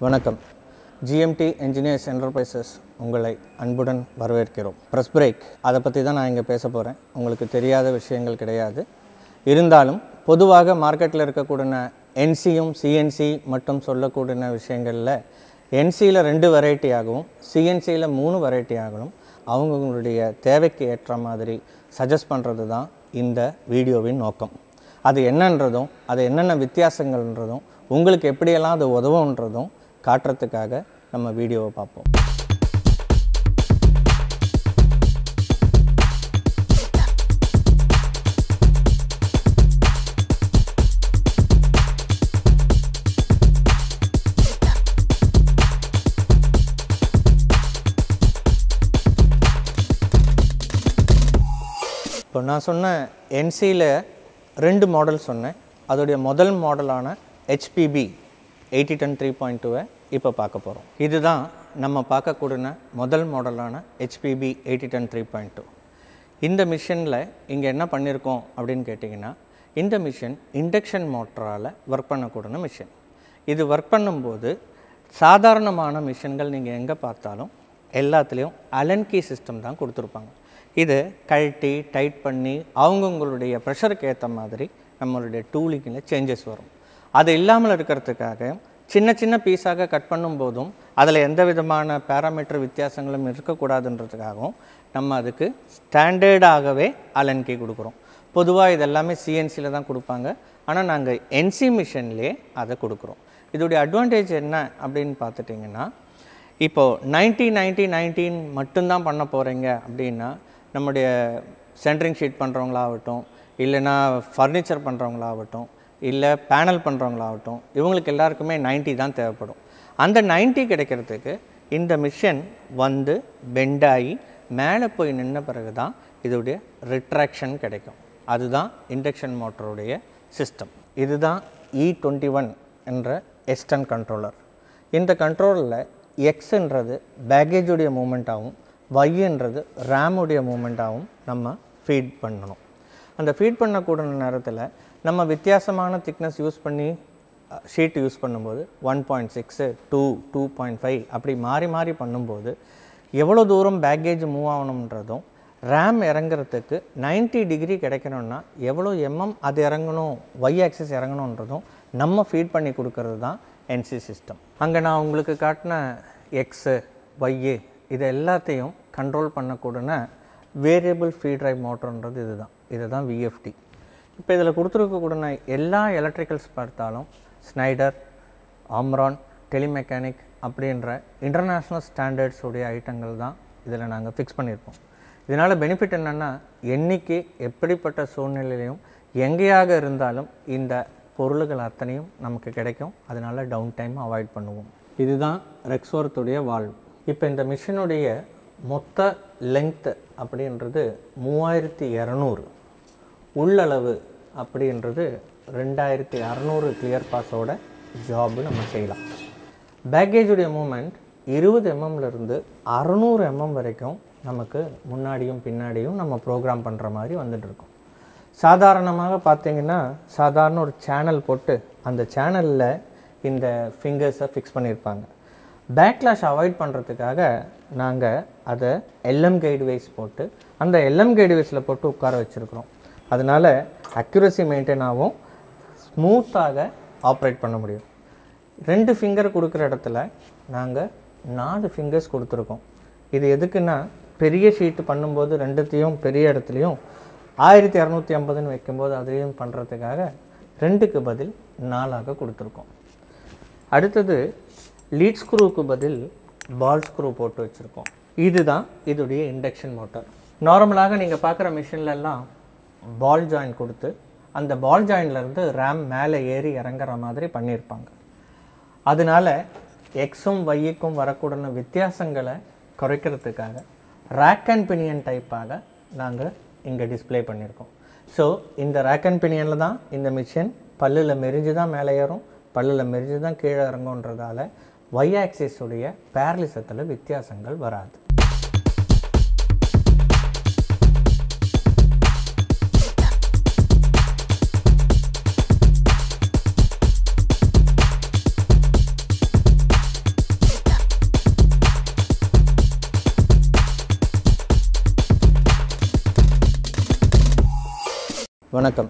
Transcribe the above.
வணக்கம். GMT Engineers Enterprises உங்களை அன்புடன் வரவேற்கிறோம். ப்ரெஸ் பிரேக் அதை பற்றி தான் நான் இங்கே பேச போகிறேன். உங்களுக்கு தெரியாத விஷயங்கள் கிடையாது. இருந்தாலும் பொதுவாக மார்க்கெட்டில் இருக்கக்கூடிய NCயும் CNC மட்டும் சொல்லக்கூடிய விஷயங்களில் NCயில் 2 வெரைட்டி ஆகவும் CNCயில் 3 வெரைட்டி ஆகணும். அவங்களுடைய தேவைக்கு ஏற்ற மாதிரி சஜஸ்ட் பண்ணுறது தான் இந்த வீடியோவின் நோக்கம். அது என்னன்றதும் அது என்னென்ன வித்தியாசங்கள்ன்றதும் உங்களுக்கு எப்படியெல்லாம் அது உதவுன்றதும் காட்டுறதுக்காக நம்ம வீடியோவை பார்ப்போம். இப்போ நான் சொன்ன NCயில் 2 மாடல் சொன்னேன். அதோடைய முதல் மாடலான HPB 8010 இப்போ பார்க்க போகிறோம். இதுதான் நம்ம பார்க்கக்கூடிய முதல் மாடலான HPB 8010 இந்த மிஷினில் இங்கே என்ன பண்ணியிருக்கோம் அப்படின்னு கேட்டிங்கன்னா, இந்த மிஷின் இண்டக்ஷன் மோட்டரால் ஒர்க் பண்ணக்கூடிய மிஷின். இது ஒர்க் பண்ணும்போது சாதாரணமான மிஷின்கள் நீங்கள் எங்கே பார்த்தாலும் எல்லாத்துலேயும் அலன் கீ சிஸ்டம் தான் கொடுத்துருப்பாங்க. இது கழட்டி டைட் பண்ணி அவங்கவுங்களுடைய ப்ரெஷருக்கு ஏற்ற மாதிரி நம்மளுடைய டூலிங்கில் சேஞ்சஸ் வரும். அது இல்லாமல் இருக்கிறதுக்காக சின்ன சின்ன பீஸாக கட் பண்ணும்போதும் அதில் எந்த விதமான பேராமீட்டர் வித்தியாசங்களும் இருக்கக்கூடாதுன்றதுக்காகவும் நம்ம அதுக்கு ஸ்டாண்டர்டாகவே அலன் கீ கொடுக்குறோம். பொதுவாக இதெல்லாமே CNCயில் தான் கொடுப்பாங்க. ஆனால் நாங்கள் NC மிஷின்லேயே அதை கொடுக்குறோம். இதோடைய அட்வான்டேஜ் என்ன அப்படின்னு பார்த்துட்டிங்கன்னா, இப்போது 90-90-19 மட்டும்தான் பண்ண போகிறீங்க அப்படின்னா நம்முடைய சென்ட்ரிங் ஷீட் பண்ணுறவங்களாகட்டும், இல்லைன்னா ஃபர்னிச்சர் பண்ணுறவங்களாகட்டும், இல்லை பேனல் பண்ணுறவங்களாகட்டும், இவங்களுக்கு எல்லாருக்குமே 90 தான் தேவைப்படும். அந்த 90 கிடைக்கிறதுக்கு இந்த மிஷின் வந்து பெண்டாகி மேலே போய் நின்ன பிறகு தான் இதோடைய ரிட்ராக்ஷன் கிடைக்கும். அதுதான் இண்டக்ஷன் மோட்டருடைய சிஸ்டம். இதுதான் E21 என்ற எஸ்டன் கண்ட்ரோலர். இந்த கண்ட்ரோலில் எக்ஸ்ன்றது பேக்கேஜுடைய மூமெண்ட்டாகவும் ஒய்ன்றது ரேமுடைய மூமெண்ட்டாகவும் நம்ம ஃபீட் பண்ணணும். அந்த ஃபீட் பண்ணக்கூடிய நேரத்தில் நம்ம வித்தியாசமான திக்னஸ் யூஸ் பண்ணி ஷீட் யூஸ் பண்ணும்போது 1.6 2 2.5 அப்படி மாறி மாறி பண்ணும்போது எவ்வளோ தூரம் பேக்கேஜ் மூவ் ஆகணுன்றதும் ரேம் இறங்குறதுக்கு 90 டிகிரி கிடைக்கணும்னா எவ்வளோ அது இறங்கணும், ஒய் ஆக்சிஸ் இறங்கணுன்றதும் நம்ம ஃபீட் பண்ணி கொடுக்கறது தான் NC சிஸ்டம். அங்கே நான் உங்களுக்கு காட்டின எக்ஸு ஒய்யு இது எல்லாத்தையும் கண்ட்ரோல் பண்ணக்கூடிய வேரியபிள் ஃபீட் ட்ரைவ் மோட்டர்ன்றது இதுதான் VFD. இப்போ இதில் கொடுத்துருக்கக்கூடிய எல்லா எலக்ட்ரிக்கல்ஸ் பார்த்தாலும் ஸ்னைடர், ஆம்ரான், டெலிமெக்கானிக் அப்படின்ற இன்டர்நேஷ்னல் ஸ்டாண்டர்ட்ஸ் உடைய ஐட்டங்கள் தான் இதில் நாங்கள் ஃபிக்ஸ் பண்ணியிருப்போம். இதனால் பெனிஃபிட் என்னென்னா, என்றைக்கு எப்படிப்பட்ட சூழ்நிலையிலையும் எங்கேயாக இருந்தாலும் இந்த பொருள்கள் அத்தனையும் நமக்கு கிடைக்கும். அதனால் டவுன் டைம் அவாய்ட் பண்ணுவோம். இதுதான் ரெக்ஸ்வொர்த்துடைய வால்வ். இப்போ இந்த மிஷினுடைய மொத்த லெங்க்த்து அப்படின்றது 3200, உள்ளளவு அப்படின்றது 2600 கிளியர் பாஸோட ஜாபு நம்ம செய்யலாம். பேக்கேஜுடைய மூமெண்ட் 20 mmலேருந்து 600 mm வரைக்கும் நமக்கு முன்னாடியும் பின்னாடியும் நம்ம ப்ரோக்ராம் பண்ணுற மாதிரி வந்துட்டுருக்கோம். சாதாரணமாக பார்த்திங்கன்னா சாதாரண ஒரு சேனல் போட்டு அந்த சேனலில் இந்த ஃபிங்கர்ஸை ஃபிக்ஸ் பண்ணியிருப்பாங்க. பேக்லாஷ் அவாய்ட் பண்ணுறதுக்காக நாங்கள் அதை LM Guideways போட்டு அந்த LM Guidewaysல போட்டு உட்கார வச்சுருக்குறோம். அதனால் அக்யூரசி மெயின்டைன் ஆகும், ஸ்மூத்தாக ஆப்ரேட் பண்ண முடியும். 2 ஃபிங்கர் கொடுக்குற இடத்துல நாங்கள் 4 ஃபிங்கர்ஸ் கொடுத்துருக்கோம். இது எதுக்குன்னா, பெரிய ஷீட்டு பண்ணும்போது ரெண்டுத்தையும் பெரிய இடத்துலையும் 1250ன்னு வைக்கும்போது அதையும் பண்ணுறதுக்காக 2க்கு பதில் 4ஆக கொடுத்துருக்கோம். அடுத்தது லீட் ஸ்க்ரூவுக்கு பதில் பால் ஸ்க்ரூ போட்டு வச்சுருக்கோம். இதுதான் இதோடைய இண்டக்ஷன் மோட்டார். நார்மலாக நீங்கள் பார்க்குற மிஷின்லலாம் பால் ஜாயின் கொடுத்து அந்த பால் ஜாயின்லேருந்து ரேம் மேலே ஏறி இறங்குற மாதிரி பண்ணியிருப்பாங்க. அதனால் எக்ஸும் ஒய்க்கும் வரக்கூடிய வித்தியாசங்களை குறைக்கிறதுக்காக ரேக் அண்ட் பினியன் டைப்பாக நாங்கள் இங்கே டிஸ்பிளே பண்ணியிருக்கோம். ஸோ இந்த ரேக் அண்ட் பினியனில் தான் இந்த மிஷின் பல்லில் மெரிஞ்சு தான் மேலே ஏறும், பல்லில் மெரிஞ்சு தான் கீழே இறங்குன்றதால ஒய் ஆக்சிஸ் உடைய பேரலிசத்தில் வித்தியாசங்கள் வராது. வணக்கம்.